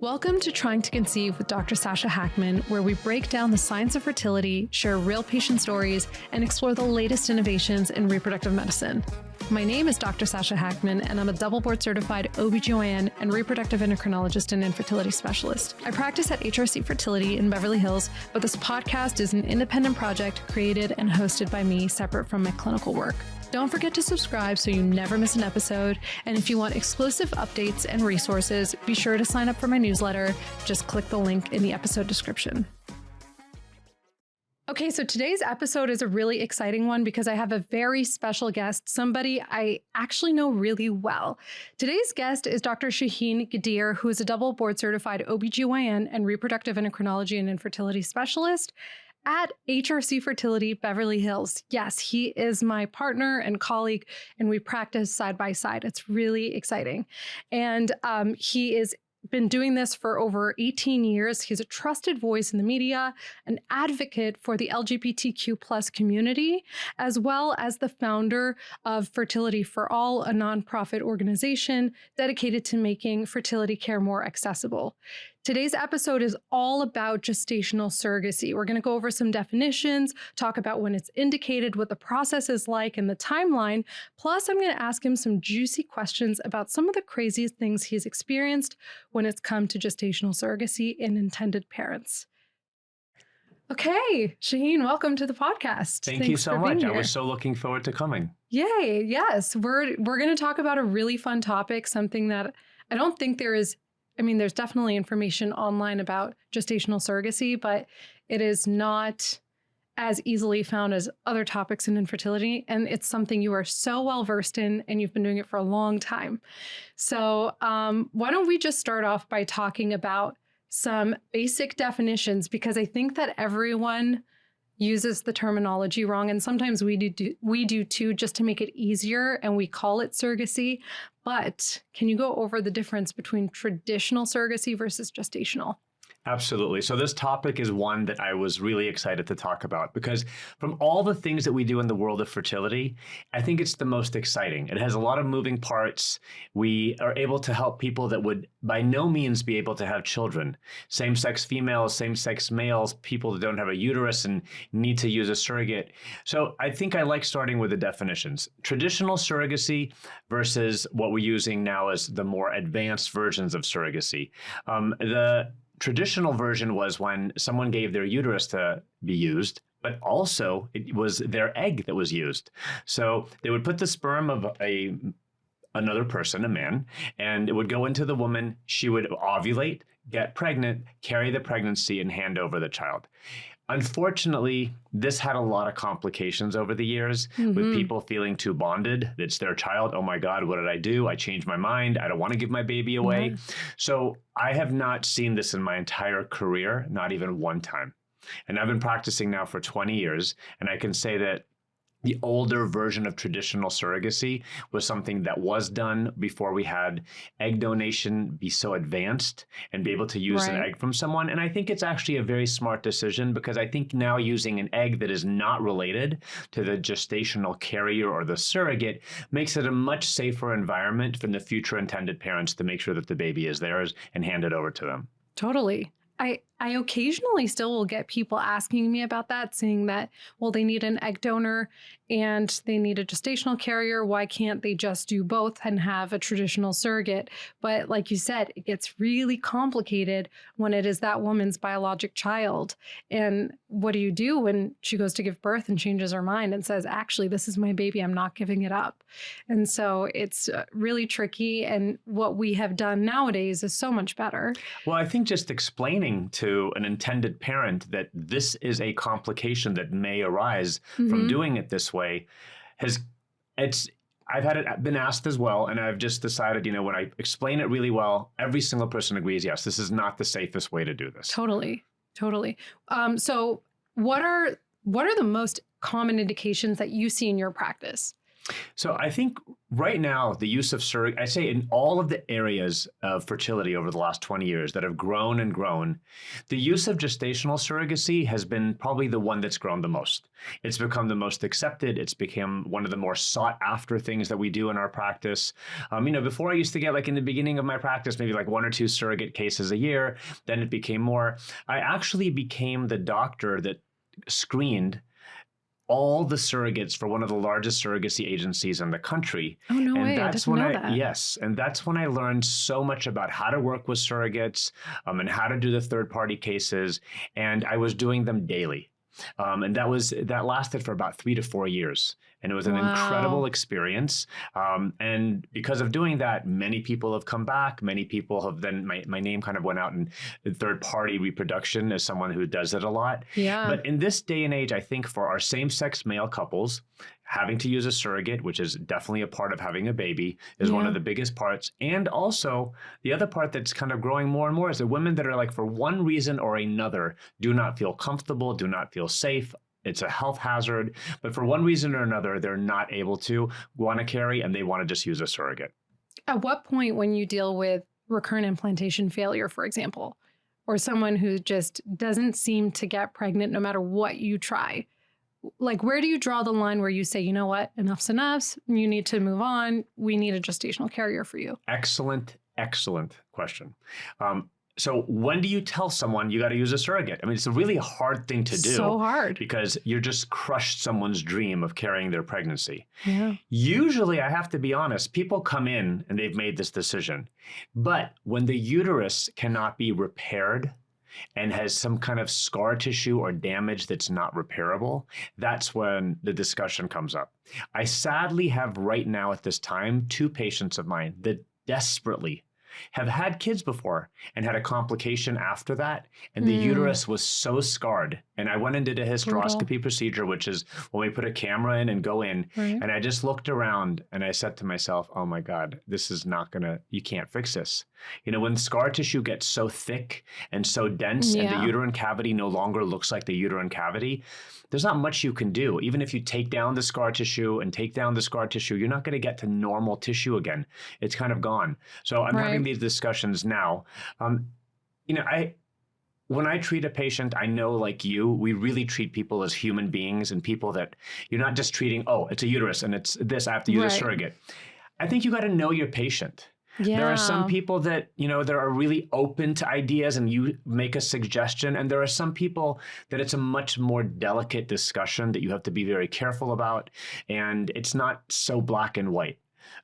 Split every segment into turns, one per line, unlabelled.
Welcome to Trying to Conceive with Dr. Sasha Hakman, where we break down the science of fertility, share real patient stories, and explore the latest innovations in reproductive medicine. My name is Dr. Sasha Hakman, and I'm a double board certified OBGYN and reproductive endocrinologist and infertility specialist. I practice at HRC Fertility in Beverly Hills, but this podcast is an independent project created and hosted by me, separate from my clinical work. Don't forget to subscribe so you never miss an episode. And if you want exclusive updates and resources, be sure to sign up for my newsletter. Just click the link in the episode description. Okay, so today's episode is a really exciting one because I have a very special guest, somebody I actually know really well. Today's guest is Dr. Shahin Ghadir, who is a double board certified OBGYN and reproductive endocrinology and infertility specialist at HRC Fertility, Beverly Hills. Yes, he is my partner and colleague, and we practice side by side. It's really exciting. And he has been doing this for over 18 years. He's a trusted voice in the media, an advocate for the LGBTQ plus community, as well as the founder of Fertility for All, a nonprofit organization dedicated to making fertility care more accessible. Today's episode is all about gestational surrogacy. We're going to go over some definitions, talk about when it's indicated, what the process is like, and the timeline. Plus, I'm going to ask him some juicy questions about some of the craziest things he's experienced when it's come to gestational surrogacy in intended parents. Okay, Shahin, welcome to the podcast.
Thank you so much. I was so looking forward to coming.
Yay, yes. We're going to talk about a really fun topic, something that I don't think there's definitely information online about gestational surrogacy, but it is not as easily found as other topics in infertility. And it's something you are so well versed in, and you've been doing it for a long time. So why don't we just start off by talking about some basic definitions, because I think that everyone uses the terminology wrong. And sometimes we do too, just to make it easier, and we call it surrogacy. But can you go over the difference between traditional surrogacy versus gestational?
Absolutely. So this topic is one that I was really excited to talk about because from all the things that we do in the world of fertility, I think it's the most exciting. It has a lot of moving parts. We are able to help people that would by no means be able to have children. Same-sex females, same-sex males, people that don't have a uterus and need to use a surrogate. So I think I like starting with the definitions. Traditional surrogacy versus what we're using now as the more advanced versions of surrogacy. The traditional version was when someone gave their uterus to be used, but also it was their egg that was used. So they would put the sperm of another person, a man, and it would go into the woman. She would ovulate, get pregnant, carry the pregnancy, and hand over the child. Unfortunately, this had a lot of complications over the years with people feeling too bonded. It's their child. Oh my God, what did I do? I changed my mind. I don't want to give my baby away. So I have not seen this in my entire career, not even one time. And I've been practicing now for 20 years. And I can say that the older version of traditional surrogacy was something that was done before we had egg donation be so advanced and be able to use an egg from someone. And I think it's actually a very smart decision because I think now using an egg that is not related to the gestational carrier or the surrogate makes it a much safer environment for the future intended parents to make sure that the baby is theirs and hand it over to them.
Totally. I occasionally still will get people asking me about that, saying that, well, they need an egg donor and they need a gestational carrier. Why can't they just do both and have a traditional surrogate? But like you said, it gets really complicated when it is that woman's biologic child. And what do you do when she goes to give birth and changes her mind and says, actually, this is my baby, I'm not giving it up? And so it's really tricky. And what we have done nowadays is so much better.
Well, I think just explaining to an intended parent that this is a complication that may arise from doing it this way I've been asked as well, and I've just decided, when I explain it really well, every single person agrees, yes, this is not the safest way to do this.
Totally. So what are the most common indications that you see in your practice?
So I think right now, the use of surrogate, I say in all of the areas of fertility over the last 20 years that have grown and grown, the use of gestational surrogacy has been probably the one that's grown the most. It's become the most accepted. It's become one of the more sought after things that we do in our practice. Before I used to get, like in the beginning of my practice, maybe like 1 or 2 surrogate cases a year. Then it became more. I actually became the doctor that screened all the surrogates for one of the largest surrogacy agencies in the country.
Oh, no
and
way.
That's
I didn't
when
know that.
Yes. And that's when I learned so much about how to work with surrogates and how to do the third-party cases. And I was doing them daily. And that lasted for about 3 to 4 years. And it was an incredible experience. And because of doing that, many people have come back. Many people have then, my name kind of went out in third-party reproduction as someone who does it a lot.
Yeah.
But in this day and age, I think for our same-sex male couples, having to use a surrogate, which is definitely a part of having a baby, is one of the biggest parts. And also, the other part that's kind of growing more and more is the women that are like, for one reason or another, do not feel comfortable, do not feel safe. It's a health hazard, but for one reason or another, they're not able to want to carry and they want to just use a surrogate.
At what point, when you deal with recurrent implantation failure, for example, or someone who just doesn't seem to get pregnant no matter what you try, like where do you draw the line where you say, you know what, enough's enough, you need to move on, we need a gestational carrier for you?
Excellent question. So when do you tell someone you got to use a surrogate? I mean, it's a really hard thing to do.
So hard.
Because you're just crushed someone's dream of carrying their pregnancy.
Yeah.
Usually, I have to be honest, people come in and they've made this decision. But when the uterus cannot be repaired and has some kind of scar tissue or damage that's not repairable, that's when the discussion comes up. I sadly have right now at this time 2 patients of mine that desperately have had kids before and had a complication after that. And the uterus was so scarred. And I went and did a hysteroscopy procedure, which is when we put a camera in and go in.
Right.
And I just looked around and I said to myself, oh my God, this is not you can't fix this. When scar tissue gets so thick and so dense and the uterine cavity no longer looks like the uterine cavity, there's not much you can do. Even if you take down the scar tissue and take down the scar tissue, you're not going to get to normal tissue again. It's kind of gone. So I'm having these discussions now. When I treat a patient, I know like you, we really treat people as human beings and people that you're not just treating, oh, it's a uterus and it's this, I have to use a surrogate. I think you got to know your patient. Yeah. There are some people that, that are really open to ideas and you make a suggestion. And there are some people that it's a much more delicate discussion that you have to be very careful about. And it's not so black and white.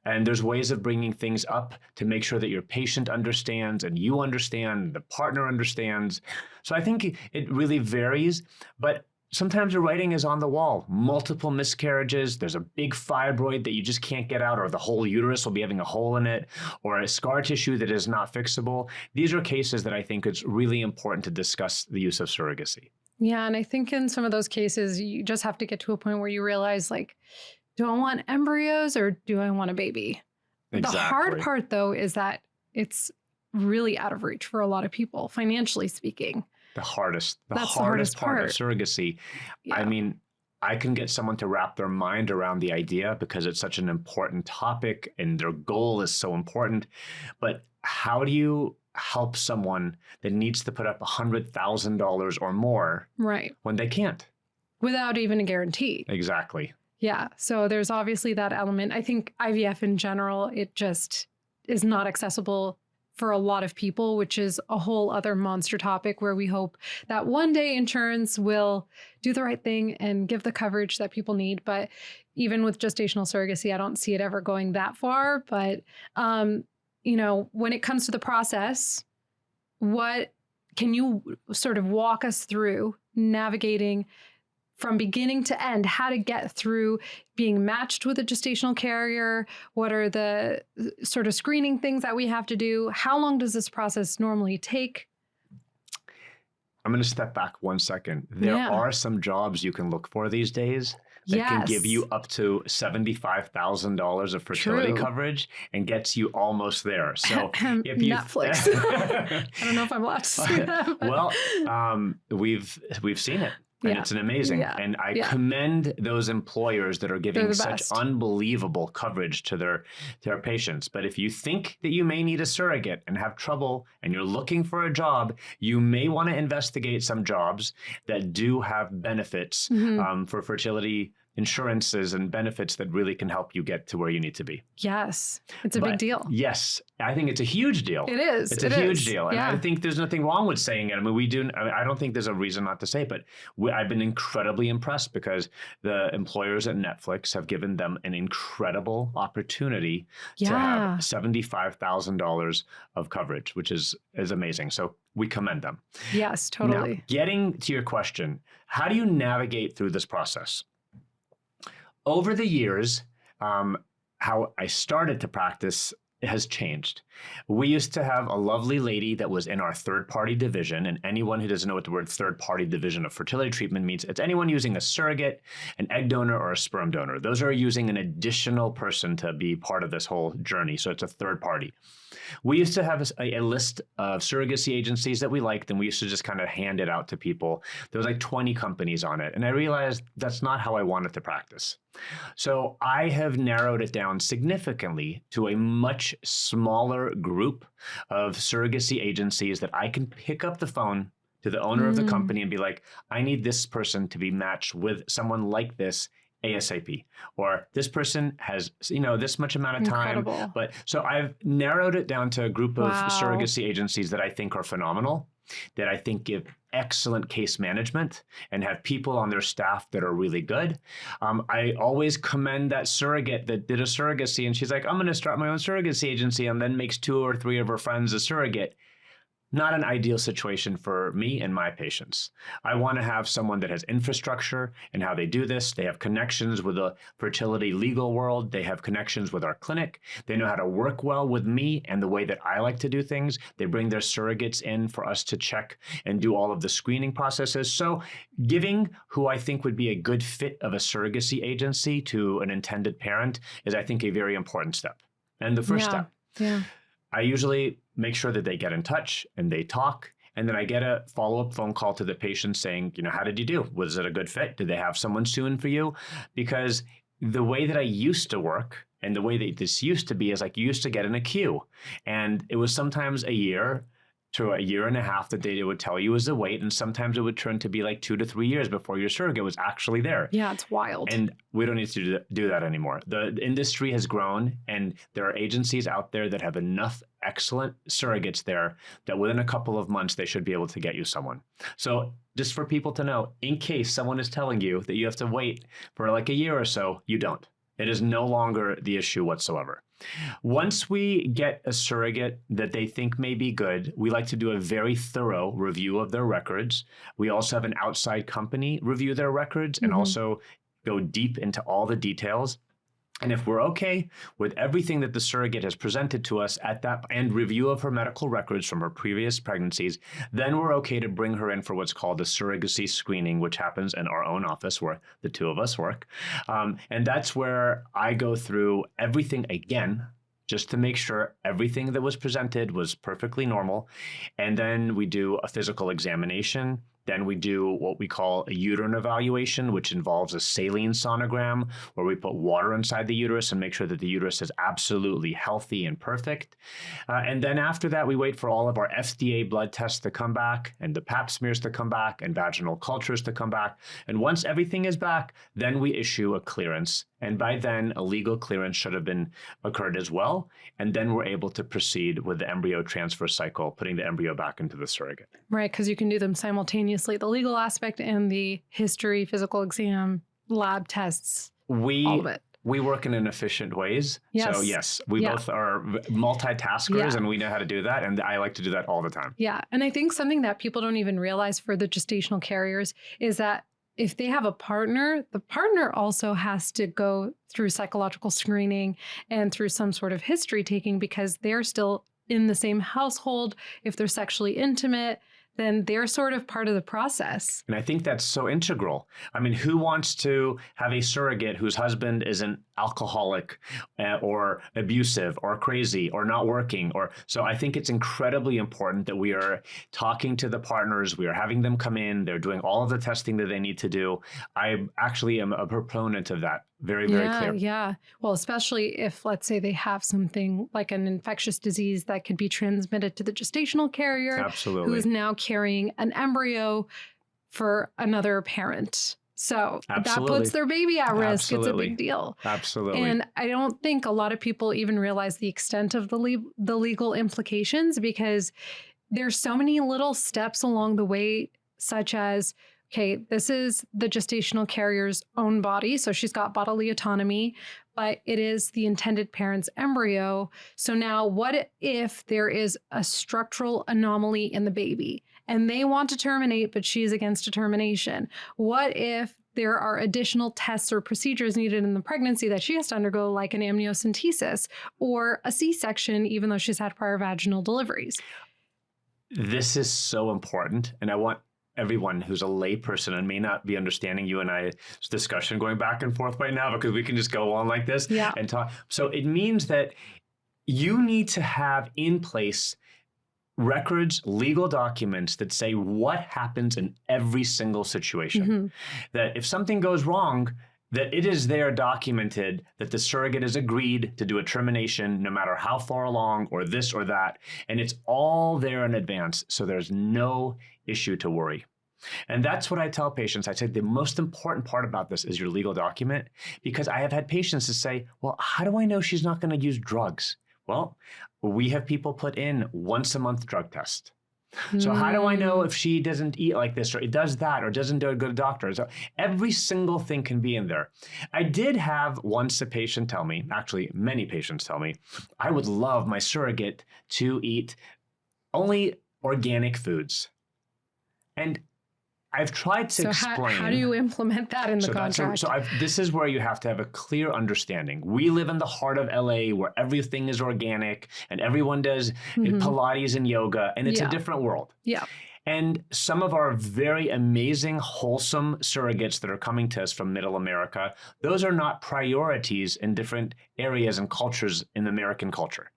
And there's ways of bringing things up to make sure that your patient understands and you understand, the partner understands. So I think it really varies, but sometimes the writing is on the wall. Multiple miscarriages, there's a big fibroid that you just can't get out, or the whole uterus will be having a hole in it, or a scar tissue that is not fixable. These are cases that I think it's really important to discuss the use of surrogacy.
Yeah, and I think in some of those cases, you just have to get to a point where you realize, like, do I want embryos or do I want a baby? Exactly. The hard part, though, is that it's really out of reach for a lot of people, financially speaking. That's the hardest part of surrogacy.
Yeah. I mean, I can get someone to wrap their mind around the idea because it's such an important topic and their goal is so important. But how do you help someone that needs to put up $100,000 or more when they can't?
Without even a guarantee.
Exactly.
Yeah. So there's obviously that element. I think IVF in general, it just is not accessible for a lot of people, which is a whole other monster topic where we hope that one day insurance will do the right thing and give the coverage that people need. But even with gestational surrogacy, I don't see it ever going that far. But, when it comes to the process, what can you sort of walk us through navigating from beginning to end, how to get through being matched with a gestational carrier? What are the sort of screening things that we have to do? How long does this process normally take?
I'm going to step back 1 second. There are some jobs you can look for these days that can give you up to $75,000 of fertility coverage and gets you almost there. So if you
Netflix, I don't know if I'm allowed to say that.
Well, we've seen it. And
Yeah.
it's an amazing.
Yeah.
And I
Yeah.
commend those employers that are
They're
giving
the
such
best.
unbelievable coverage to their patients. But if you think that you may need a surrogate and have trouble and you're looking for a job, you may want to investigate some jobs that do have benefits for fertility insurances and benefits that really can help you get to where you need to be.
Yes. It's a big
But
deal.
yes, I think it's a huge deal.
It is.
It's
It
a huge
is.
deal. And
Yeah.
I think there's nothing wrong with saying it. I mean, I don't think there's a reason not to say it, but I've been incredibly impressed because the employers at Netflix have given them an incredible opportunity to have $75,000 of coverage, which is amazing. So we commend them.
Yes, totally.
Now, getting to your question, how do you navigate through this process? Over the years, how I started to practice has changed. We used to have a lovely lady that was in our third-party division, and anyone who doesn't know what the word third-party division of fertility treatment means, it's anyone using a surrogate, an egg donor, or a sperm donor. Those are using an additional person to be part of this whole journey, so it's a third party. We used to have a list of surrogacy agencies that we liked, and we used to just kind of hand it out to people. There was like 20 companies on it, and I realized that's not how I wanted to practice. So I have narrowed it down significantly to a much smaller group of surrogacy agencies that I can pick up the phone to the owner of the company and be like, I need this person to be matched with someone like this ASAP, or this person has, this much amount of time.
Incredible.
But so I've narrowed it down to a group of
Wow.
surrogacy agencies that I think are phenomenal, that I think give excellent case management and have people on their staff that are really good. I always commend that surrogate that did a surrogacy and she's like, I'm going to start my own surrogacy agency, and then makes 2 or 3 of her friends a surrogate. Not an ideal situation for me and my patients. I want to have someone that has infrastructure and how they do this. They have connections with the fertility legal world. They have connections with our clinic. They know how to work well with me and the way that I like to do things. They bring their surrogates in for us to check and do all of the screening processes. So giving who I think would be a good fit of a surrogacy agency to an intended parent is, I think, a very important step. And the first step.
Yeah.
I usually make sure that they get in touch and they talk. And then I get a follow-up phone call to the patient saying, how did you do? Was it a good fit? Did they have someone soon for you? Because the way that I used to work and the way that this used to be is like you used to get in a queue. And it was sometimes a year to a year and a half that they would tell you was the wait. And sometimes it would turn to be like 2 to 3 years before your surrogate was actually there.
Yeah, it's wild.
And we don't need to do that anymore. The industry has grown, and there are agencies out there that have enough excellent surrogates there that within a couple of months, they should be able to get you someone. So just for people to know, in case someone is telling you that you have to wait for like a year or so, you don't. It is no longer the issue whatsoever. Once we get a surrogate that they think may be good, we like to do a very thorough review of their records. We also have an outside company review their records and also go deep into all the details. And if we're okay with everything that the surrogate has presented to us at that and review of her medical records from her previous pregnancies, then we're okay to bring her in for what's called the surrogacy screening, which happens in our own office where the 2 of us work. And that's where I go through everything again, just to make sure everything that was presented was perfectly normal. And then we do a physical examination. Then we do what we call a uterine evaluation, which involves a saline sonogram, where we put water inside the uterus and make sure that the uterus is absolutely healthy and perfect. And then after that, we wait for all of our FDA blood tests to come back and the pap smears to come back and vaginal cultures to come back. And once everything is back, then we issue a clearance. And by then, a legal clearance should have been occurred as well. And then we're able to proceed with the embryo transfer cycle, putting the embryo back into the surrogate.
Right, because you can do them simultaneously, the legal aspect and the history, physical exam, lab tests, all of it.
We work in efficient ways.
Yes.
So yes, we both are multitaskers and we know how to do that. And I like to do that all the time.
Yeah. And I think something that people don't even realize for the gestational carriers is that if they have a partner, the partner also has to go through psychological screening and through some sort of history taking because they're still in the same household. If they're sexually intimate, then they're sort of part of the process.
And I think that's so integral. I mean, who wants to have a surrogate whose husband is an alcoholic or abusive or crazy or not working? So I think it's incredibly important that we are talking to the partners. We are having them come in. They're doing all of the testing that they need to do. I actually am a proponent of that. Very, very clear.
Yeah. Well, especially if, let's say, they have something like an infectious disease that could be transmitted to the gestational carrier,
Absolutely.
who is now carrying an embryo for another parent. So that puts their baby at risk.
Absolutely.
It's a big deal.
Absolutely.
And I don't think a lot of people even realize the extent of the legal implications, because there's so many little steps along the way, such as, okay, this is the gestational carrier's own body, so she's got bodily autonomy, but it is the intended parent's embryo. So now what if there is a structural anomaly in the baby and they want to terminate, but she's against a termination? What if there are additional tests or procedures needed in the pregnancy that she has to undergo, like an amniocentesis or a C-section, even though she's had prior vaginal deliveries?
This is so important. And I want everyone who's a layperson and may not be understanding you and I's discussion going back and forth right now, because we can just go on like this and talk. So it means that you need to have in place records, legal documents that say what happens in every single situation. That if something goes wrong, that it is there documented that the surrogate has agreed to do a termination no matter how far along or this or that. And it's all there in advance. So there's no issue to worry. And that's what I tell patients. I say the most important part about this is your legal document, because I have had patients that say, well, how do I know she's not going to use drugs? Well, we have people put in once a month drug test. So how do I know if she doesn't eat like this or it does that or doesn't go to the doctor? So every single thing can be in there. I did have once a patient tell me, actually many patients tell me, I would love my surrogate to eat only organic foods. And I've tried to explain.
How do you implement that in the contract?
This is where you have to have a clear understanding. We live in the heart of LA where everything is organic and everyone does Pilates and yoga, and it's a different world.
Yeah.
And some of our very amazing, wholesome surrogates that are coming to us from Middle America, those are not priorities in different areas and cultures in American culture.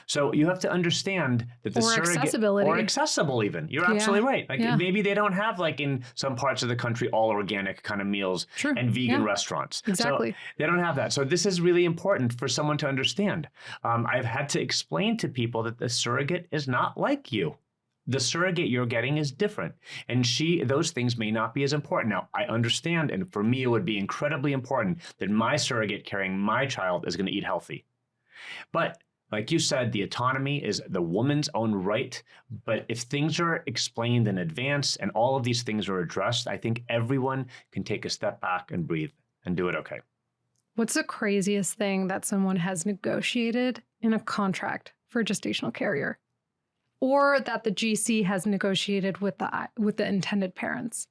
So you have to understand that the surrogate
accessibility.
Or accessible even. You're absolutely right. Like maybe they don't have, like in some parts of the country, all organic kind of meals and vegan restaurants.
Exactly.
So they don't have that. So this is really important for someone to understand. I've had to explain to people that the surrogate is not like you. The surrogate you're getting is different. And those things may not be as important. Now, I understand, and for me, it would be incredibly important that my surrogate carrying my child is going to eat healthy. But like you said, the autonomy is the woman's own right. But if things are explained in advance and all of these things are addressed, I think everyone can take a step back and breathe and do it okay.
What's the craziest thing that someone has negotiated in a contract for a gestational carrier, or that the GC has negotiated with the intended parents?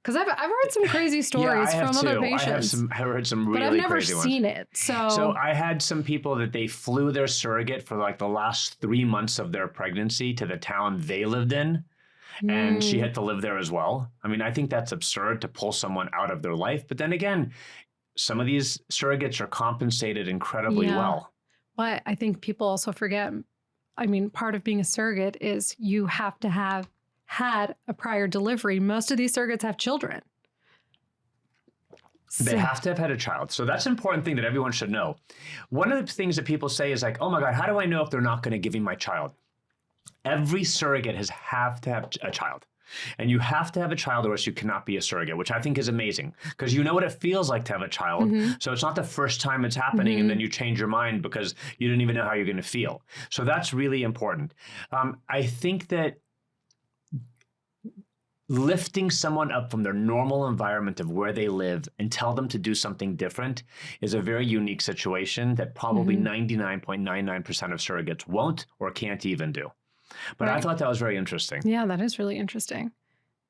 Because I've heard some crazy stories from other patients.
I've heard some really crazy ones.
But I've never seen it.
So I had some people that they flew their surrogate for like the last 3 months of their pregnancy to the town they lived in. And she had to live there as well. I mean, I think that's absurd to pull someone out of their life. But then again, some of these surrogates are compensated incredibly well.
But I think people also forget, I mean, part of being a surrogate is you have to have had a prior delivery. Most of these surrogates have children.
They have to have had a child. So that's an important thing that everyone should know. One of the things that people say is like, oh my God, how do I know if they're not going to give me my child? Every surrogate have to have a child. And you have to have a child or else you cannot be a surrogate, which I think is amazing because you know what it feels like to have a child. So it's not the first time it's happening and then you change your mind because you didn't even know how you're going to feel. So that's really important. I think that lifting someone up from their normal environment of where they live and tell them to do something different is a very unique situation that probably 99.99% of surrogates won't or can't even do. But I thought that was very interesting.
Yeah, that is really interesting.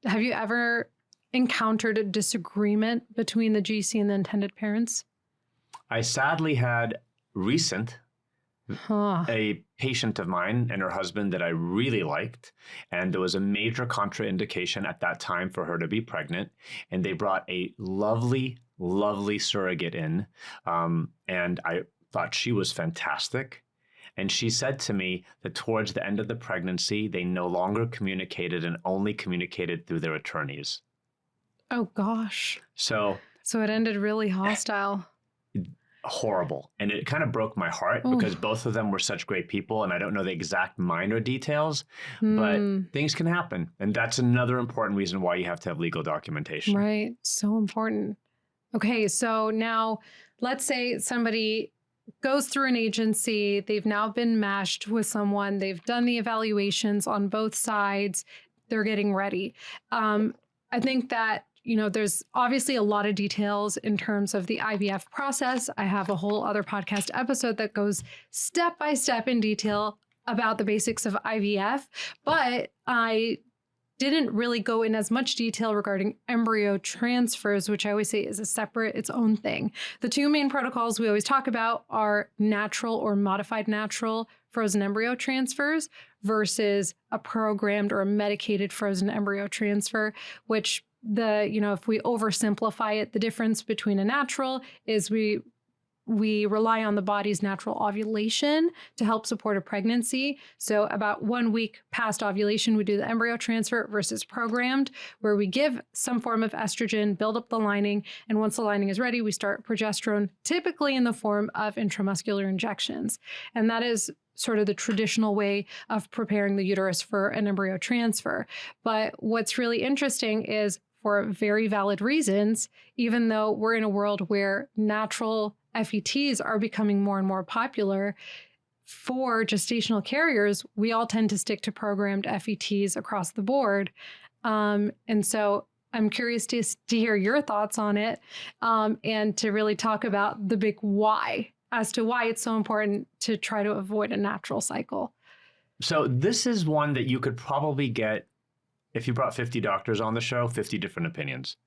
Have you ever encountered a disagreement between the GC and the intended parents?
I sadly had recent
Huh.
a patient of mine and her husband that I really liked, and there was a major contraindication at that time for her to be pregnant, and they brought a lovely, lovely surrogate in, and I thought she was fantastic. And she said to me that towards the end of the pregnancy, they no longer communicated and only communicated through their attorneys.
Oh, gosh.
So
it ended really hostile.
horrible. And it kind of broke my heart because both of them were such great people. And I don't know the exact minor details, but things can happen. And that's another important reason why you have to have legal documentation.
Right. So important. Okay. So now let's say somebody goes through an agency. They've now been matched with someone. They've done the evaluations on both sides. They're getting ready. I think that there's obviously a lot of details in terms of the IVF process. I have a whole other podcast episode that goes step by step in detail about the basics of IVF, but I didn't really go in as much detail regarding embryo transfers, which I always say is its own thing. The two main protocols we always talk about are natural or modified natural frozen embryo transfers versus a programmed or a medicated frozen embryo transfer, which if we oversimplify it, the difference between a natural is we rely on the body's natural ovulation to help support a pregnancy. So about 1 week past ovulation, we do the embryo transfer versus programmed, where we give some form of estrogen, build up the lining, and once the lining is ready, we start progesterone, typically in the form of intramuscular injections. And that is sort of the traditional way of preparing the uterus for an embryo transfer. But what's really interesting is, for very valid reasons, even though we're in a world where natural FETs are becoming more and more popular, for gestational carriers, we all tend to stick to programmed FETs across the board. And so I'm curious to hear your thoughts on it, and to really talk about the big why, as to why it's so important to try to avoid a natural cycle.
So this is one that you could probably get, if you brought 50 doctors on the show, 50 different opinions.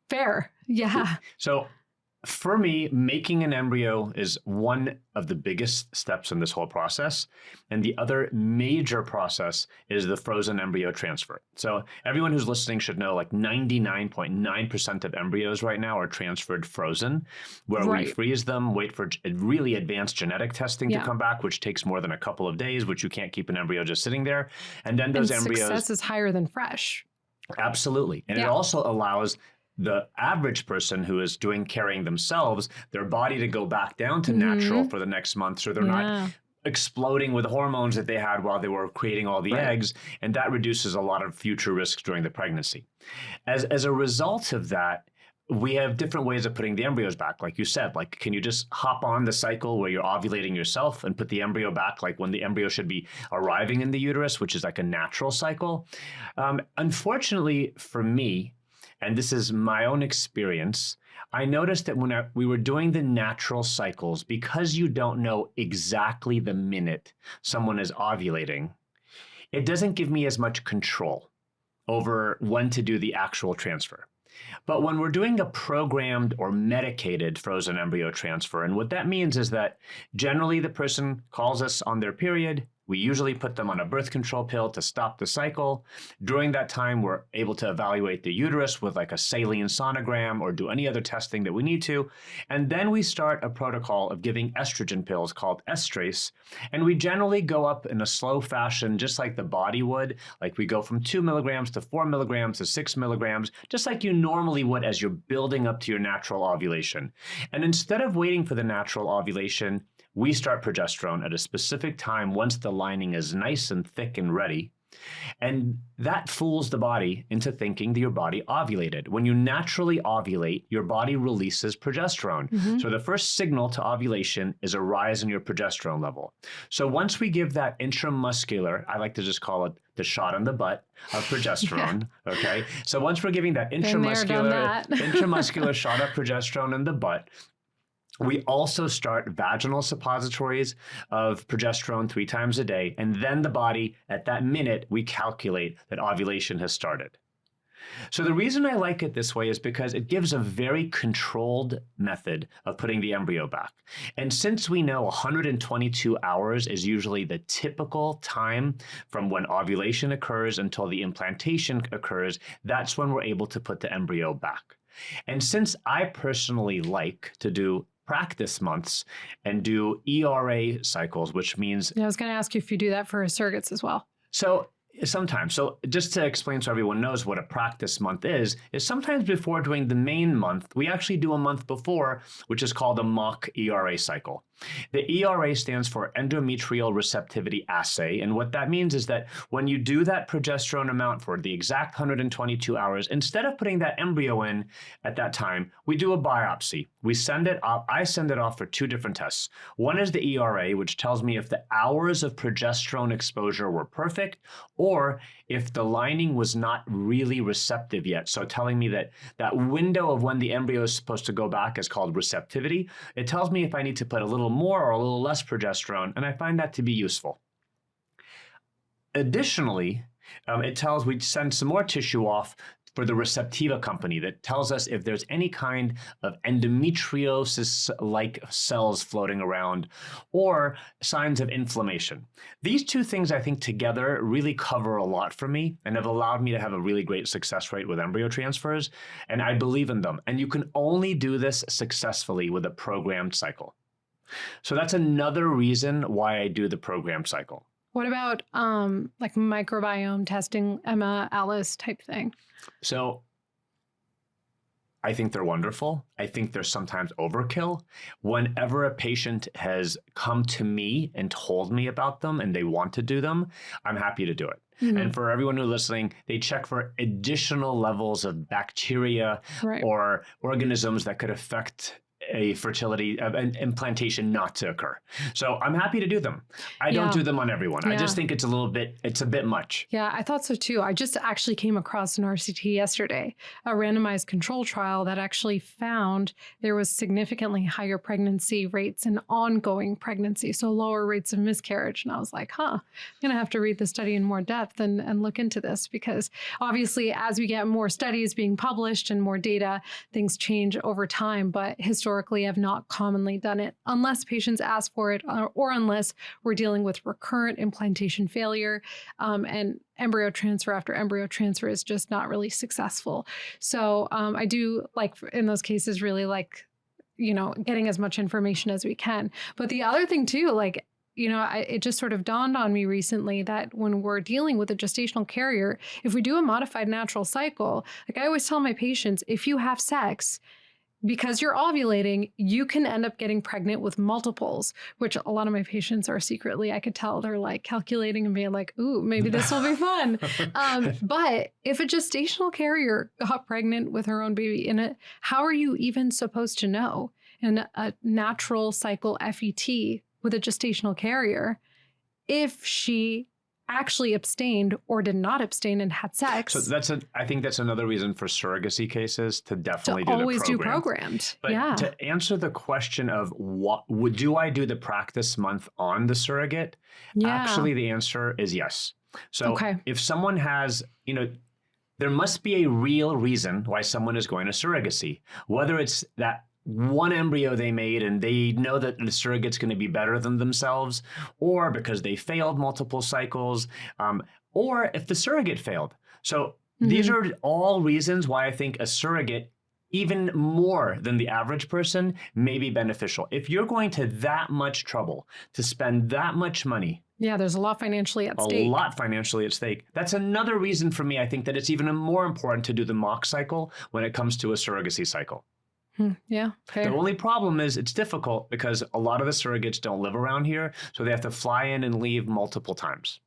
Fair. Yeah.
So for me, making an embryo is one of the biggest steps in this whole process. And the other major process is the frozen embryo transfer. So everyone who's listening should know, like 99.9% of embryos right now are transferred frozen, where we freeze them, wait for really advanced genetic testing to come back, which takes more than a couple of days, which you can't keep an embryo just sitting there. And then those embryos...
success is higher than fresh.
Absolutely. And it also allows the average person who is carrying themselves, their body to go back down to natural for the next month, so they're not exploding with hormones that they had while they were creating all the eggs, and that reduces a lot of future risks during the pregnancy. As a result of that, we have different ways of putting the embryos back. Like you said, like, can you just hop on the cycle where you're ovulating yourself and put the embryo back, like when the embryo should be arriving in the uterus, which is like a natural cycle? Unfortunately for me, and this is my own experience, I noticed that when we were doing the natural cycles, because you don't know exactly the minute someone is ovulating, it doesn't give me as much control over when to do the actual transfer. But when we're doing a programmed or medicated frozen embryo transfer, and what that means is that generally the person calls us on their period. We usually put them on a birth control pill to stop the cycle. During that time, we're able to evaluate the uterus with like a saline sonogram or do any other testing that we need to. And then we start a protocol of giving estrogen pills called estrase. And we generally go up in a slow fashion, just like the body would. Like we go from 2 milligrams to 4 milligrams to 6 milligrams, just like you normally would as you're building up to your natural ovulation. And instead of waiting for the natural ovulation, we start progesterone at a specific time once the lining is nice and thick and ready. And that fools the body into thinking that your body ovulated. When you naturally ovulate, your body releases progesterone. So the first signal to ovulation is a rise in your progesterone level. So once we give that intramuscular, I like to just call it the shot in the butt of progesterone, okay? So once we're giving that intramuscular shot of progesterone in the butt, we also start vaginal suppositories of progesterone 3 times a day. And then the body, at that minute, we calculate that ovulation has started. So the reason I like it this way is because it gives a very controlled method of putting the embryo back. And since we know 122 hours is usually the typical time from when ovulation occurs until the implantation occurs, that's when we're able to put the embryo back. And since I personally like to do practice months and do ERA cycles, which means...
Yeah, I was going to ask you if you do that for surrogates as well.
So sometimes. So just to explain so everyone knows what a practice month is sometimes before doing the main month, we actually do a month before, which is called a mock ERA cycle. The ERA stands for endometrial receptivity assay. And what that means is that when you do that progesterone amount for the exact 122 hours, instead of putting that embryo in at that time, we do a biopsy. We send it off. I send it off for two different tests. One is the ERA, which tells me if the hours of progesterone exposure were perfect, or if the lining was not really receptive yet. So telling me that that window of when the embryo is supposed to go back is called receptivity. It tells me if I need to put a little more or a little less progesterone, and I find that to be useful. Additionally, we send some more tissue off for the Receptiva company that tells us if there's any kind of endometriosis-like cells floating around or signs of inflammation. These two things, I think, together really cover a lot for me and have allowed me to have a really great success rate with embryo transfers, and I believe in them. And you can only do this successfully with a programmed cycle. So that's another reason why I do the programmed cycle.
What about like microbiome testing, Emma, Alice type thing?
So I think they're wonderful. I think they're sometimes overkill. Whenever a patient has come to me and told me about them and they want to do them, I'm happy to do it. Mm-hmm. And for everyone who's listening, they check for additional levels of bacteria or organisms that could affect a fertility an implantation not to occur. So I'm happy to do them. I don't do them on everyone. I just think it's a bit much.
Yeah, I thought so too. I just actually came across an RCT yesterday, a randomized control trial that actually found there was significantly higher pregnancy rates and ongoing pregnancy, so lower rates of miscarriage. And I was like, I'm going to have to read the study in more depth and look into this, because obviously as we get more studies being published and more data, things change over time. But historically, have not commonly done it unless patients ask for it or unless we're dealing with recurrent implantation failure and embryo transfer after embryo transfer is just not really successful. So I do like in those cases really like, getting as much information as we can. But the other thing too, it just sort of dawned on me recently that when we're dealing with a gestational carrier, if we do a modified natural cycle, like I always tell my patients, if you have sex, because you're ovulating, you can end up getting pregnant with multiples, which a lot of my patients are secretly, I could tell they're like calculating and being like, ooh, maybe this will be fun. But if a gestational carrier got pregnant with her own baby in it, how are you even supposed to know? In a natural cycle FET with a gestational carrier, if she actually abstained or did not abstain and had sex.
So I think that's another reason for surrogacy cases to definitely do programmed. But to answer the question of do I do the practice month on the surrogate? Yeah. Actually, the answer is yes. So if someone has, there must be a real reason why someone is going to surrogacy, whether it's that one embryo they made and they know that the surrogate's going to be better than themselves, or because they failed multiple cycles, or if the surrogate failed. So these are all reasons why I think a surrogate, even more than the average person, may be beneficial. If you're going to that much trouble to spend that much money,
there's a lot financially at stake.
A lot financially at stake. That's another reason for me, I think, that it's even more important to do the mock cycle when it comes to a surrogacy cycle.
Yeah. Fair.
The only problem is it's difficult because a lot of the surrogates don't live around here, so they have to fly in and leave multiple times.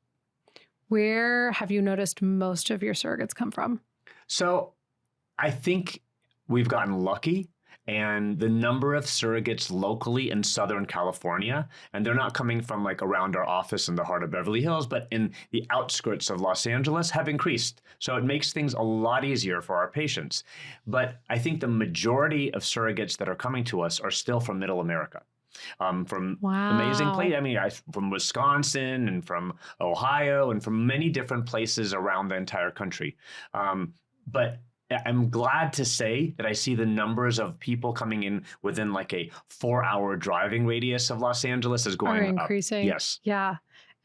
Where have you noticed most of your surrogates come from?
So I think we've gotten lucky, and the number of surrogates locally in Southern California, and they're not coming from like around our office in the heart of Beverly Hills, but in the outskirts of Los Angeles, have increased. So it makes things a lot easier for our patients. But I think the majority of surrogates that are coming to us are still from Middle America. From amazing places. I mean, from Wisconsin and from Ohio and from many different places around the entire country. But I'm glad to say that I see the numbers of people coming in within like a 4-hour driving radius of Los Angeles is going
Are
up.
increasing.
Yes.
Yeah.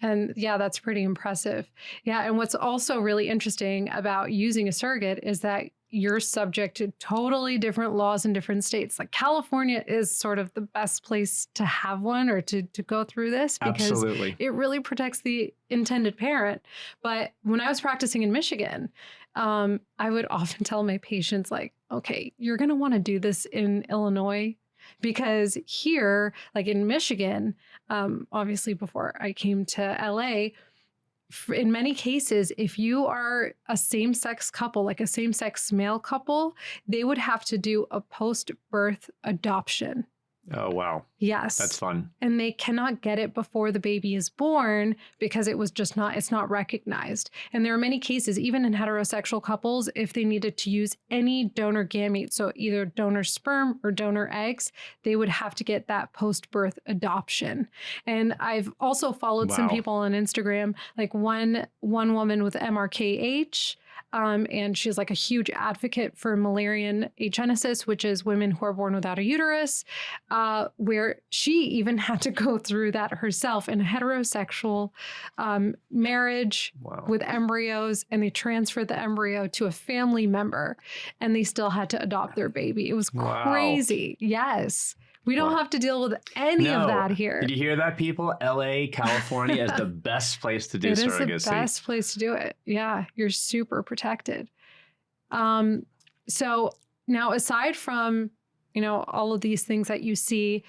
And yeah, that's pretty impressive. Yeah. And what's also really interesting about using a surrogate is that you're subject to totally different laws in different states. Like California is sort of the best place to have one or to go through this because
Absolutely.
it really protects the intended parent. But when I was practicing in Michigan, I would often tell my patients, like, okay, you're going to want to do this in Illinois. Because here, like in Michigan, obviously before I came to LA, in many cases, if you are a same-sex couple, like a same-sex male couple, they would have to do a post-birth adoption.
Oh, wow.
Yes.
That's fun.
And they cannot get it before the baby is born because it's not recognized. And there are many cases, even in heterosexual couples, if they needed to use any donor gamete, so either donor sperm or donor eggs, they would have to get that post-birth adoption. And I've also followed some people on Instagram, like one woman with MRKH, and she's like a huge advocate for Müllerian agenesis, which is women who are born without a uterus, where she even had to go through that herself in a heterosexual marriage with embryos, and they transferred the embryo to a family member, and they still had to adopt their baby. It was crazy. Yes. We don't have to deal with any of that here.
Did you hear that, people? LA, California is the best place to do surrogacy.
It is the best place to do it. Yeah, you're super protected. So now, aside from, all of these things that you see,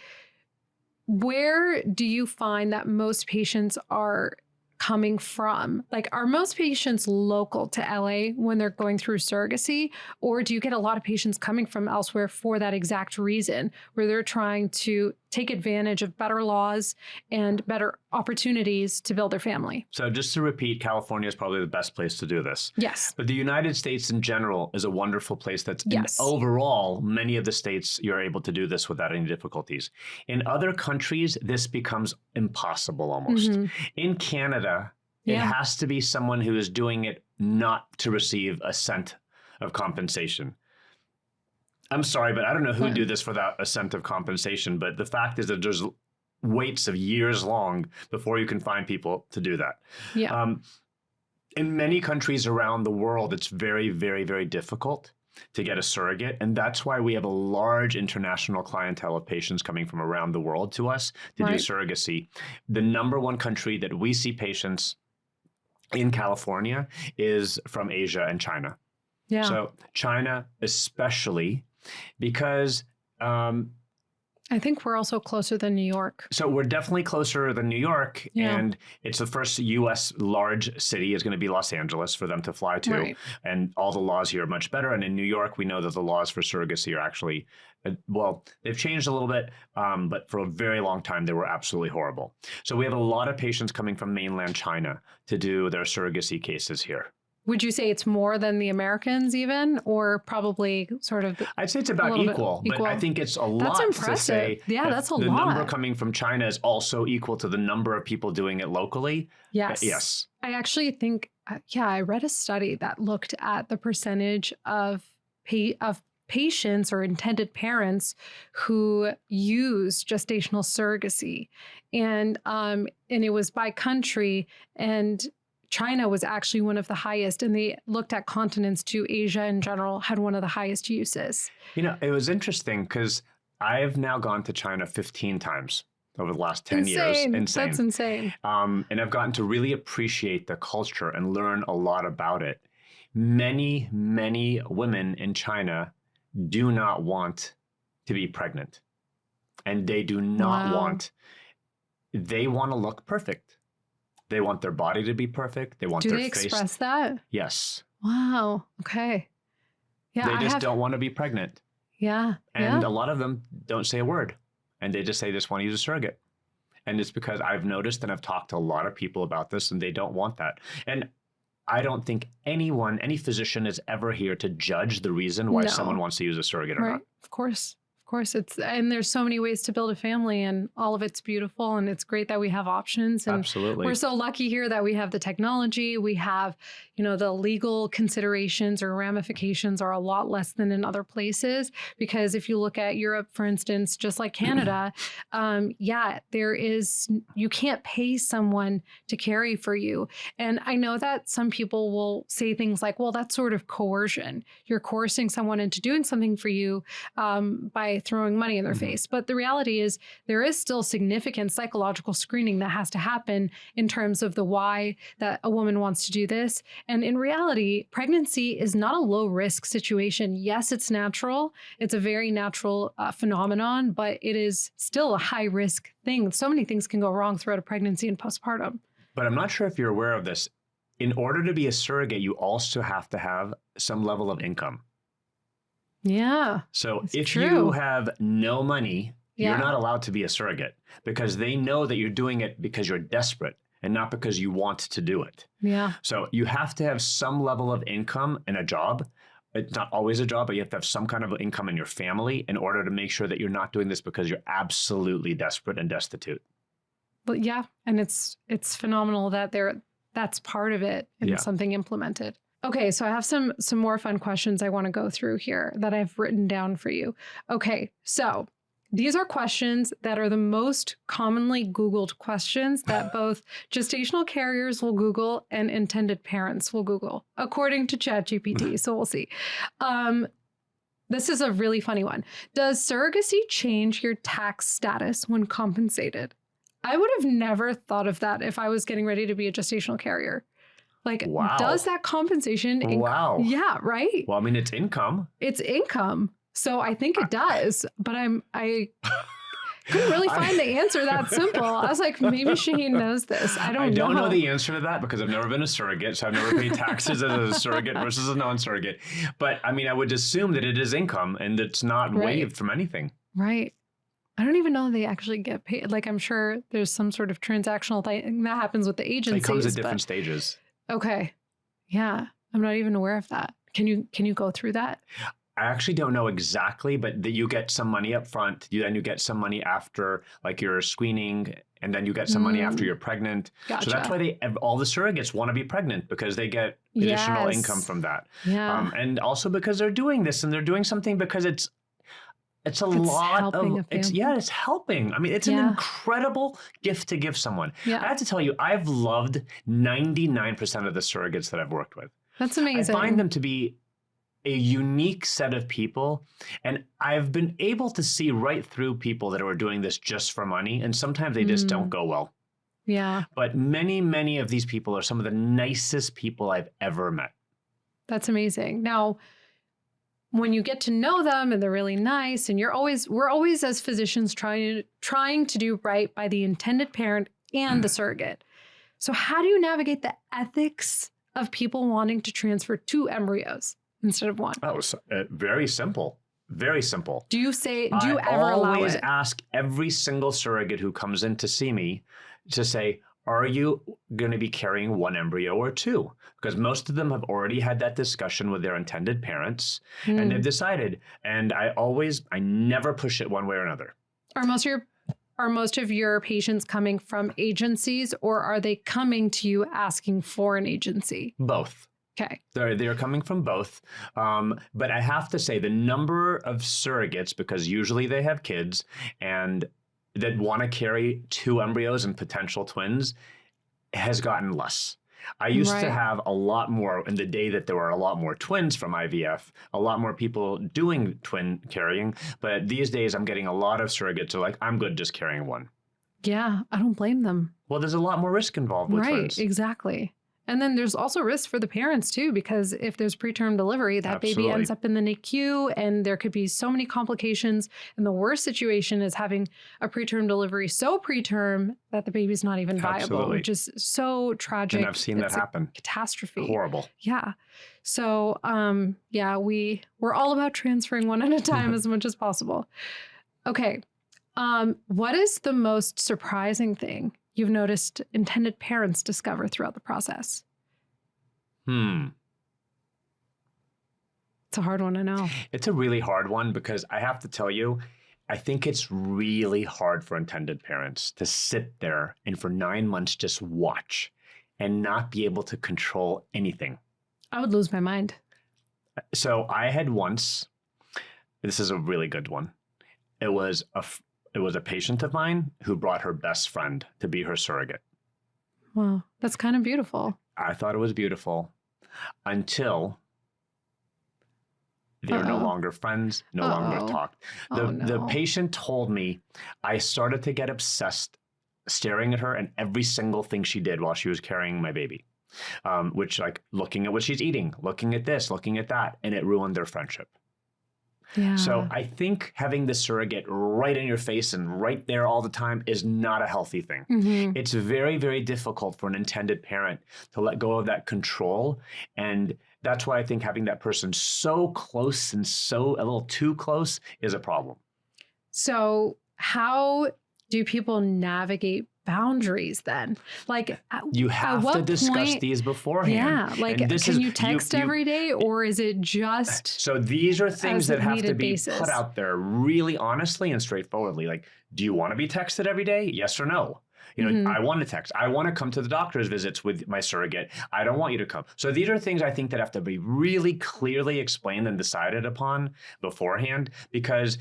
where do you find that most patients are coming from? Like, are most patients local to LA when they're going through surrogacy? Or do you get a lot of patients coming from elsewhere for that exact reason, where they're trying to take advantage of better laws and better opportunities to build their family?
So just to repeat, California is probably the best place to do this.
Yes.
But the United States in general is a wonderful place overall, many of the states, you're able to do this without any difficulties. In other countries, this becomes impossible almost. In Canada, it has to be someone who is doing it not to receive a cent of compensation. I'm sorry, but I don't know who do this without a cent of compensation. But the fact is that there's waits of years long before you can find people to do that.
Yeah.
In many countries around the world, it's very, very, very difficult to get a surrogate. And that's why we have a large international clientele of patients coming from around the world to us to do surrogacy. The number one country that we see patients in California is from Asia and China.
Yeah.
So China especially, because
I think we're also closer than New York.
So we're definitely closer than New York. And it's the first U.S. large city is going to be Los Angeles for them to fly to. And all the laws here are much better. And in New York, we know that the laws for surrogacy are actually, they've changed a little bit, but for a very long time, they were absolutely horrible. So we have a lot of patients coming from mainland China to do their surrogacy cases here.
Would you say it's more than the Americans even, or probably sort of?
I'd say it's about equal, but I think it's a lot to say.
Yeah, that's a lot.
The number coming from China is also equal to the number of people doing it locally.
Yes.
Yes.
I actually think, I read a study that looked at the percentage of patients or intended parents who use gestational surrogacy, and it was by country, and China was actually one of the highest, and they looked at continents too. Asia in general had one of the highest uses.
It was interesting because I've now gone to China 15 times over the last 10 years. Insane.
That's insane.
And I've gotten to really appreciate the culture and learn a lot about it. Many, many women in China do not want to be pregnant. And they do not they want to look perfect. They want their body to be perfect. They want their face.
Do they express that?
Yes.
Wow. Okay. Yeah.
They just don't want to be pregnant.
Yeah.
And a lot of them don't say a word. And they just say they just want to use a surrogate. And it's because I've noticed and I've talked to a lot of people about this, and they don't want that. And I don't think any physician is ever here to judge the reason why someone wants to use a surrogate or not.
Of course. course. And there's so many ways to build a family, and all of it's beautiful, and it's great that we have options. And
Absolutely.
we're so lucky here that we have the technology. We have, the legal considerations or ramifications are a lot less than in other places. Because if you look at Europe, for instance, just like Canada, you can't pay someone to carry for you. And I know that some people will say things like, well, that's sort of coercion. You're coercing someone into doing something for you by throwing money in their face. But the reality is there is still significant psychological screening that has to happen in terms of the why that a woman wants to do this. And in reality, pregnancy is not a low risk situation. Yes, it's natural. It's a very natural phenomenon, but it is still a high risk thing. So many things can go wrong throughout a pregnancy and postpartum.
But I'm not sure if you're aware of this. In order to be a surrogate, you also have to have some level of income.
Yeah.
So if you have no money, you're not allowed to be a surrogate, because they know that you're doing it because you're desperate and not because you want to do it.
Yeah.
So you have to have some level of income and a job. It's not always a job, but you have to have some kind of income in your family in order to make sure that you're not doing this because you're absolutely desperate and destitute.
But yeah, and it's phenomenal that that's part of it and something implemented. Okay, so I have some more fun questions I want to go through here that I've written down for you. Okay, so these are questions that are the most commonly Googled questions that both gestational carriers will Google and intended parents will Google, according to ChatGPT. So we'll see. This is a really funny one. Does surrogacy change your tax status when compensated? I would have never thought of that if I was getting ready to be a gestational carrier. Like, does that compensation... Yeah, right?
Well, I mean, it's income.
It's income. So I think it does. But I couldn't really find the answer that simple. I was like, maybe Shahin knows this. I don't know
the answer to that because I've never been a surrogate. So I've never paid taxes as a surrogate versus a non-surrogate. But I mean, I would assume that it is income and it's not waived from anything.
Right. I don't even know they actually get paid. Like, I'm sure there's some sort of transactional thing that happens with the agencies.
It comes at different stages.
Okay. Yeah. I'm not even aware of that. Can you go through that?
I actually don't know exactly, but that you get some money up front. Then you get some money after, like, your screening, and then you get some money after you're pregnant.
Gotcha.
So that's why all the surrogates want to be pregnant, because they get additional income from that.
Yeah.
And also because they're doing this, and they're doing something because it's helping. I mean, it's an incredible gift to give someone.
Yeah.
I have to tell you, I've loved 99% of the surrogates that I've worked with.
That's amazing.
I find them to be a unique set of people. And I've been able to see right through people that are doing this just for money. And sometimes they just don't go well.
Yeah.
But many, many of these people are some of the nicest people I've ever met.
That's amazing. Now, when you get to know them and they're really nice, and we're always as physicians trying to do right by the intended parent and the surrogate. So how do you navigate the ethics of people wanting to transfer 2 embryos instead of 1?
Oh, very simple. Very simple.
Do you ever allow it?
I always ask every single surrogate who comes in to see me to say, are you going to be carrying 1 embryo or 2? Because most of them have already had that discussion with their intended parents and they've decided. And I never push it one way or another.
Are most of your patients coming from agencies, or are they coming to you asking for an agency?
Both.
Okay.
They're coming from both. But I have to say the number of surrogates, because usually they have kids and that want to carry 2 embryos and potential twins, has gotten less. I used to have a lot more in the day that there were a lot more twins from IVF, a lot more people doing twin carrying. But these days I'm getting a lot of surrogates who are like, I'm good just carrying 1.
Yeah, I don't blame them.
Well, there's a lot more risk involved with twins.
Right, exactly. And then there's also risk for the parents too, because if there's preterm delivery, that baby ends up in the NICU and there could be so many complications. And the worst situation is having a preterm delivery so preterm that the baby's not even viable, which is so tragic.
And I've seen that happen.
Catastrophe.
Horrible.
Yeah. So, we're all about transferring 1 at a time as much as possible. Okay. What is the most surprising thing you've noticed intended parents discover throughout the process?
It's
It's a hard one, I know.
It's a really hard one because I have to tell you, I think it's really hard for intended parents to sit there and for 9 months just watch and not be able to control anything.
I would lose my mind.
So I had once, this is a really good one. It was a patient of mine who brought her best friend to be her surrogate.
Wow, that's kind of beautiful.
I thought it was beautiful until they're no longer friends, no longer talked. The patient told me I started to get obsessed staring at her and every single thing she did while she was carrying my baby, which like looking at what she's eating, looking at this, looking at that, and it ruined their friendship.
Yeah.
So I think having the surrogate right in your face and right there all the time is not a healthy thing.
Mm-hmm.
It's very, very difficult for an intended parent to let go of that control. And that's why I think having that person so close and so a little too close is a problem.
So how do people navigate boundaries then? Like
you have to discuss these beforehand.
Yeah, like can you text every day or is it just
so these are things that have to be
basis?
Put out there really honestly and straightforwardly. Like, do you want to be texted every day? Yes or no? You know, I want to text. I want to come to the doctor's visits with my surrogate. I don't want you to come. So these are things I think that have to be really clearly explained and decided upon beforehand, because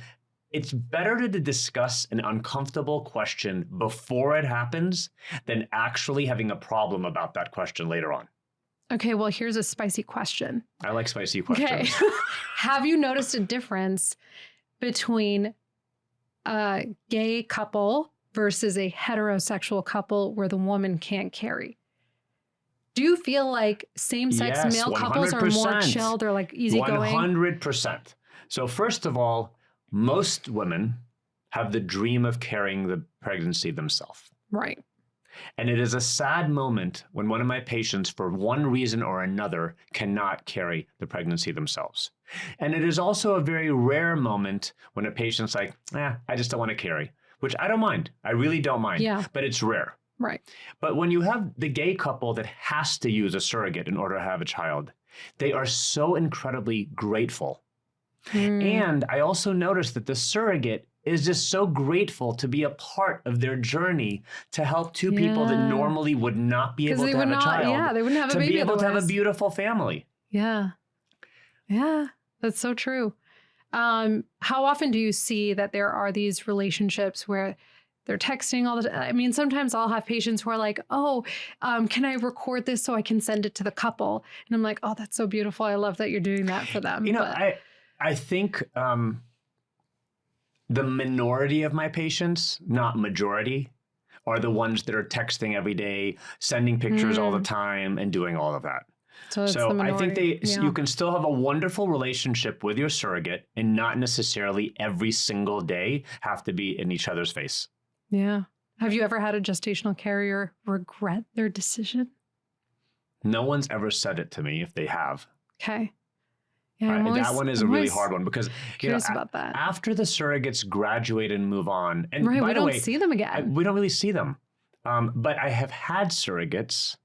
it's better to discuss an uncomfortable question before it happens than actually having a problem about that question later on.
Okay, well, here's a spicy question.
I like spicy questions.
Okay. Have you noticed a difference between a gay couple versus a heterosexual couple where the woman can't carry? Do you feel like same-sex male couples are more chill? They're like easygoing?
100%. So first of all, most women have the dream of carrying the pregnancy themselves.
Right.
And it is a sad moment when one of my patients, for one reason or another, cannot carry the pregnancy themselves. And it is also a very rare moment when a patient's like, I just don't want to carry, which I don't mind. I really don't mind.
Yeah.
But it's rare.
Right.
But when you have the gay couple that has to use a surrogate in order to have a child, they are so incredibly grateful. And I also noticed that the surrogate is just so grateful to be a part of their journey to help two people that normally would not be able to have a child.
Yeah, they wouldn't have a baby.
To be able
otherwise.
to have a beautiful family.
Yeah. Yeah, that's so true. How often do you see that there are these relationships where they're texting all the time? I mean, sometimes I'll have patients who are like, can I record this so I can send it to the couple? And I'm like, oh, that's so beautiful. I love that you're doing that for them.
You know, I think the minority of my patients, not majority, are the ones that are texting every day, sending pictures all the time, and doing all of that. So I think you can still have a wonderful relationship with your surrogate and not necessarily every single day have to be in each other's face.
Yeah. Have you ever had a gestational carrier regret their decision?
No one's ever said it to me. If they have.
Okay. Yeah,
that one is a really hard one because
curious about that.
After the surrogates graduate and move on, and
right,
by the way,
we don't see them again.
We don't really see them. But I have had surrogates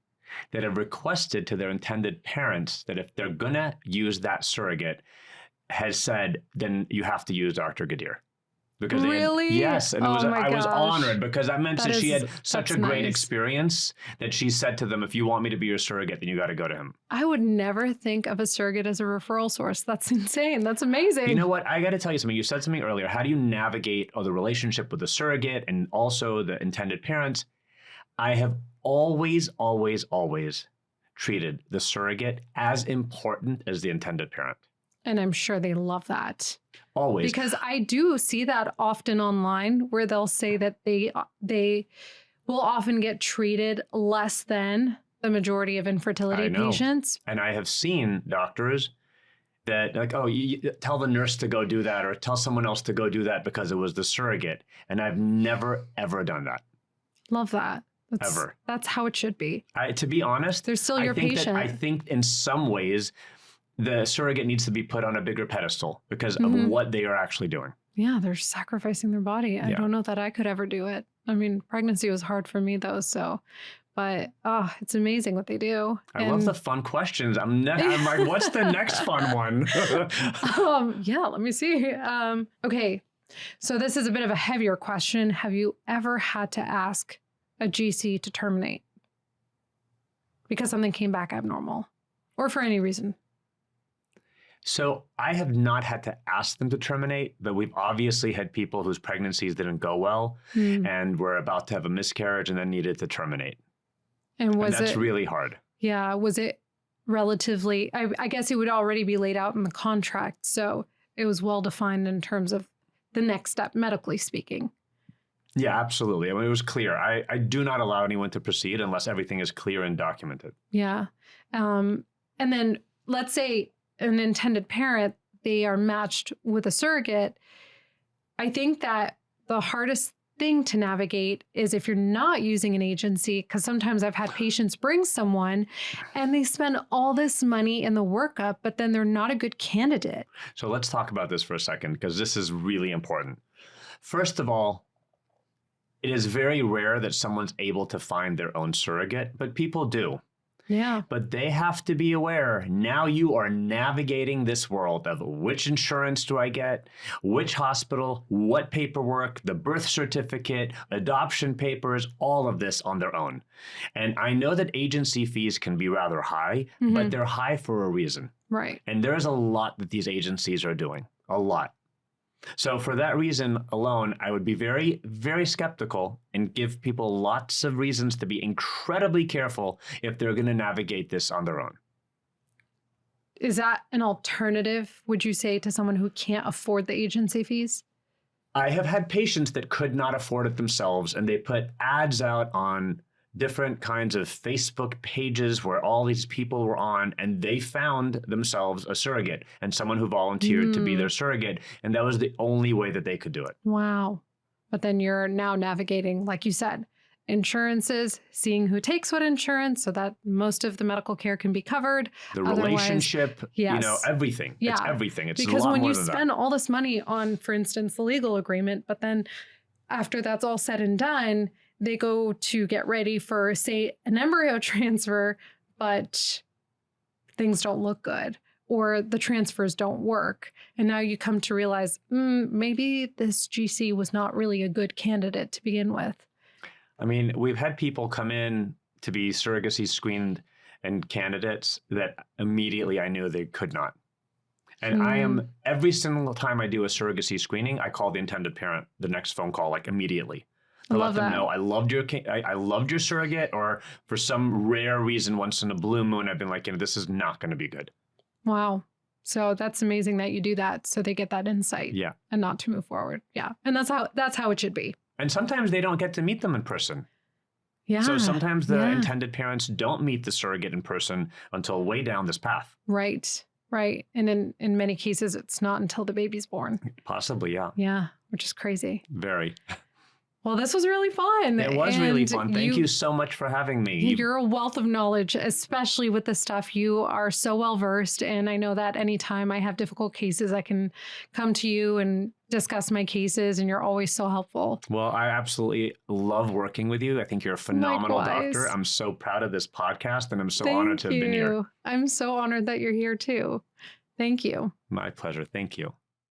that have requested to their intended parents that if they're gonna use that surrogate, has said, then you have to use Dr. Ghadir. Because
really?
Yes, and I was honored because that meant that she had such a great experience that she said to them, if you want me to be your surrogate, then you got to go to him.
I would never think of a surrogate as a referral source. That's insane. That's amazing.
You know what? I got to tell you something. You said something earlier. How do you navigate the relationship with the surrogate and also the intended parents? I have always, always, always treated the surrogate as important as the intended parent.
And I'm sure they love that.
Always.
Because I do see that often online where they'll say that they will often get treated less than the majority of infertility patients.
And I have seen doctors that like, you tell the nurse to go do that or tell someone else to go do that because it was the surrogate. And I've never, ever done that.
Love that.
Ever.
That's how it should be.
To be honest,
they're still your patient.
I think in some ways, the surrogate needs to be put on a bigger pedestal because of what they are actually doing.
Yeah, they're sacrificing their body. I don't know that I could ever do it. I mean, pregnancy was hard for me though, so. But it's amazing what they do.
I love the fun questions. I'm like, what's the next fun one?
Yeah, let me see. Okay, so this is a bit of a heavier question. Have you ever had to ask a GC to terminate because something came back abnormal or for any reason?
So I have not had to ask them to terminate, but we've obviously had people whose pregnancies didn't go well and were about to have a miscarriage and then needed to terminate.
And
that's really hard.
Yeah. Was it relatively, I guess it would already be laid out in the contract. So it was well defined in terms of the next step, medically speaking.
Yeah, absolutely. I mean, it was clear. I do not allow anyone to proceed unless everything is clear and documented.
Yeah. And then let's say an intended parent, they are matched with a surrogate. I think that the hardest thing to navigate is if you're not using an agency, because sometimes I've had patients bring someone and they spend all this money in the workup, but then they're not a good candidate.
So let's talk about this for a second, because this is really important. First of all, it is very rare that someone's able to find their own surrogate, but people do.
Yeah.
But they have to be aware, now you are navigating this world of which insurance do I get, which hospital, what paperwork, the birth certificate, adoption papers, all of this on their own. And I know that agency fees can be rather high, but they're high for a reason.
Right.
And there's a lot that these agencies are doing, a lot. So for that reason alone, I would be very, very skeptical and give people lots of reasons to be incredibly careful if they're going to navigate this on their own.
Is that an alternative, would you say, to someone who can't afford the agency fees?
I have had patients that could not afford it themselves, and they put ads out on different kinds of Facebook pages where all these people were on, and they found themselves a surrogate and someone who volunteered to be their surrogate. And that was the only way that they could do it.
Wow. But then you're now navigating, like you said, insurances, seeing who takes what insurance so that most of the medical care can be covered.
The relationship,
yes.
Everything.
Yeah.
It's everything. It's
because
a lot
when
more
you
than
spend
that.
all this money on, for instance, the legal agreement, but then after that's all said and done, they go to get ready for, say, an embryo transfer, but things don't look good or the transfers don't work. And now you come to realize maybe this GC was not really a good candidate to begin with.
I mean, we've had people come in to be surrogacy screened and candidates that immediately I knew they could not. And I am, every single time I do a surrogacy screening, I call the intended parent the next phone call, like immediately. To let them know I loved your surrogate, or for some rare reason, once in a blue moon, I've been like, this is not going to be good.
Wow. So that's amazing that you do that. So they get that insight.
Yeah.
And not to move forward. Yeah. And that's how it should be.
And sometimes they don't get to meet them in person.
Yeah.
So sometimes the intended parents don't meet the surrogate in person until way down this path.
Right. Right. And in many cases, it's not until the baby's born.
Possibly, yeah.
Yeah. Which is crazy.
Very.
Well, this was really fun.
It was really fun. Thank you so much for having me.
You're a wealth of knowledge, especially with this stuff. You are so well versed. And I know that anytime I have difficult cases, I can come to you and discuss my cases. And you're always so helpful.
Well, I absolutely love working with you. I think you're a phenomenal doctor. I'm so proud of this podcast, and I'm so honored to have been here.
I'm so honored that you're here too. Thank you.
My pleasure. Thank you.